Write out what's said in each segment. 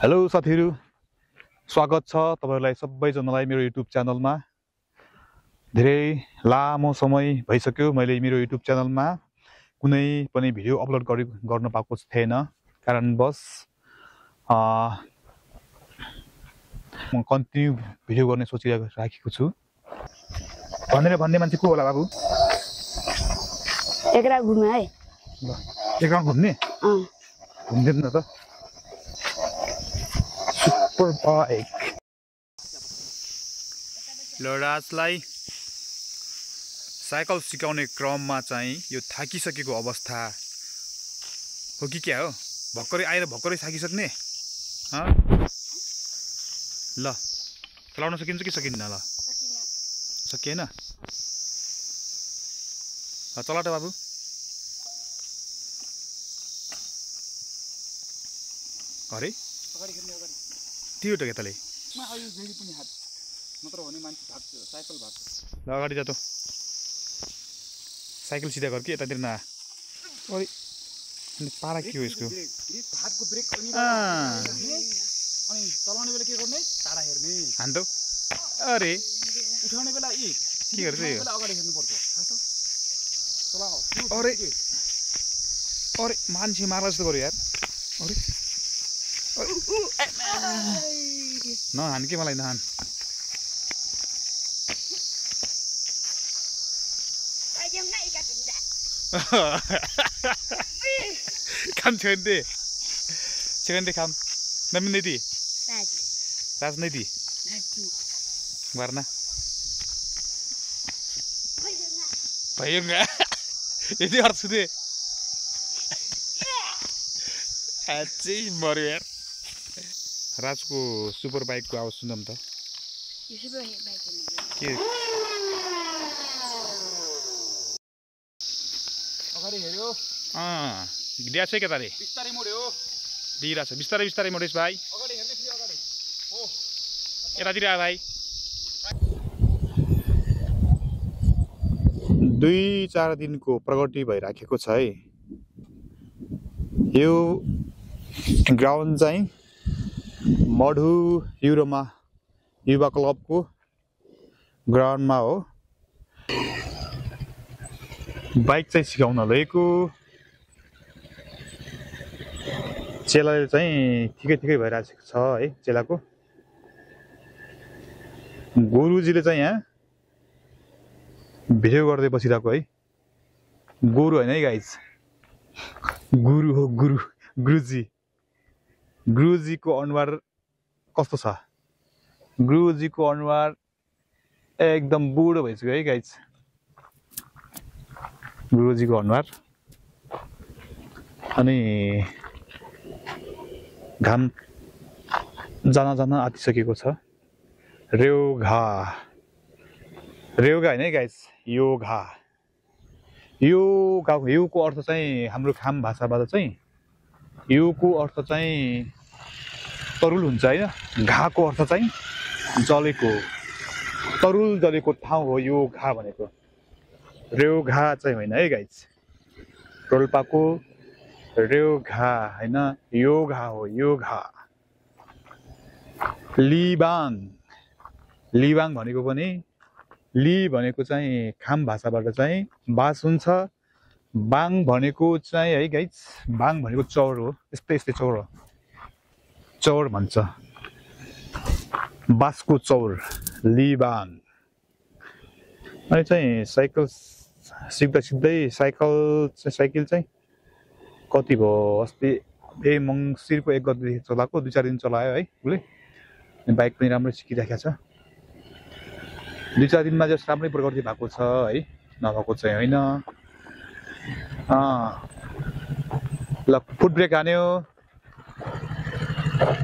Hello साथीहरु, स्वागत छ तपाईहरुलाई सबैजनालाई मेरो युट्युब च्यानलमा। धेरै लामो समय भइसक्यो मैले मेरो युट्युब च्यानलमा कुनै पनि भिडियो अपलोड गर्न पाएको थिएन। कारणवश म कन्टिन्यू भिडियो गर्ने सोचिराखेको छु। भन्ने मान्छे को होला बाबु? एक रात घुम्ने है। ल एक रात घुम्ने? घुम्दिन न त। सुपर बाइक लडासलाई साइकल सिकाउने क्रममा चाहिँ यो थाकिसकेको अवस्था हो कि क्या हो? भर्खरै आएर भर्खरै थाकिसक्ने? ल चलाउन सकिन्छ कि सकिन्न? ल सकिएन? ल चला त बाबु। अरे त्यो त केताले ल अगाडि जा त। साइकल सिधा गर कि यतातिर न। अरे अनि पारा के हो यसको? हातको ब्रेक अनि चलाउने बेला के गर्ने? टाढा हेर्ने। हान त। अरे उठाउने बेला के गर्छ यो? अगाडि हेर्नु पर्छ। चलाऊ। अरे अरे मान्छे मार्ला जस्तो गर्यो यार। अरे नहान के मलाई नहान। काम छेगन्ते काम नमिन्दै राजनीति गर्न भयो यति अर्थ दे अझै मर्यो यार। राजको सुपर बाइकको आवाज सुनौँ त। के अगाडि हेर्यो। ड्यास है केताले बिस्तारै मोड्यो। दिइरहेछ बिस्तारै बिस्तारै मोडेस भाइ। अगाडि हेर्दै फेरि अगाडि हो यतातिर आ भाइ। 2-4 दिनको प्रगति भइराखेको छ है। यो ग्राउन्ड चाहिँ मधु युरोमा युवा क्लबको ग्राउन्डमा हो। बाइक चाहिँ सिकाउन लिएको चेलाले चाहिँ ठिकै भइरहेको छ है। चेलाको गुरुजीले चाहिँ यहाँ भिडियो गर्दै बसिरहेको है। गुरु होइन है गाइज, गुरु हो गुरु। गुरुजीको अनुहार कस्तो छ? गुरुजीको अनुहार एकदम बुढो भइसक्यो है गाइज। गुरुजीको अनुहार अनि घाम जान आँटिसकेको छ। रेउघा होइन है गाइज, योगा। योको अर्थ चाहिँ हाम्रो खाम भाषाबाट चाहिँ योको अर्थ चाहिँ तरुल हुन्छ होइन। घाको अर्थ चाहिँ जलेको, तरुल जलेको ठाउँ हो यो घा भनेको। रेउघा चाहिँ होइन है गाइज, रोल्पाको रेउघा होइन, योगा हो योगा। लिबाङ भनेको पनि ली भनेको चाहिँ खाम भाषाबाट चाहिँ बास हुन्छ। बाङ भनेको चाहिँ है गाइज, बाङ भनेको चौर हो। यस्तै चौर हो, चौर भन्छ। बासको चौर लिबाङ। अनि चाहिँ साइकल सिक्दै साइकल चाहिँ कति भयो अस्ति मङ्सिरको 1 गतेदेखि चलाएको। 2-4 दिन चलायो है उसले। बाइक पनि राम्रो सिकिराखेको छ। 2-4 दिनमा जस्ट राम्रै प्रगति भएको छ है, नभएको चाहिँ होइन। ल फुट ब्रेक हान्यो।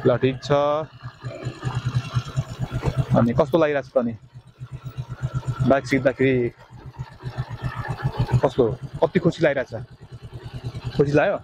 ल ठिक छ। अनि कस्तो लागिरहेको छ त? अनि बाइक सिक्दाखेरि कस्तो, कति खुसी लागिरहेछ? खुसी लाग्यो?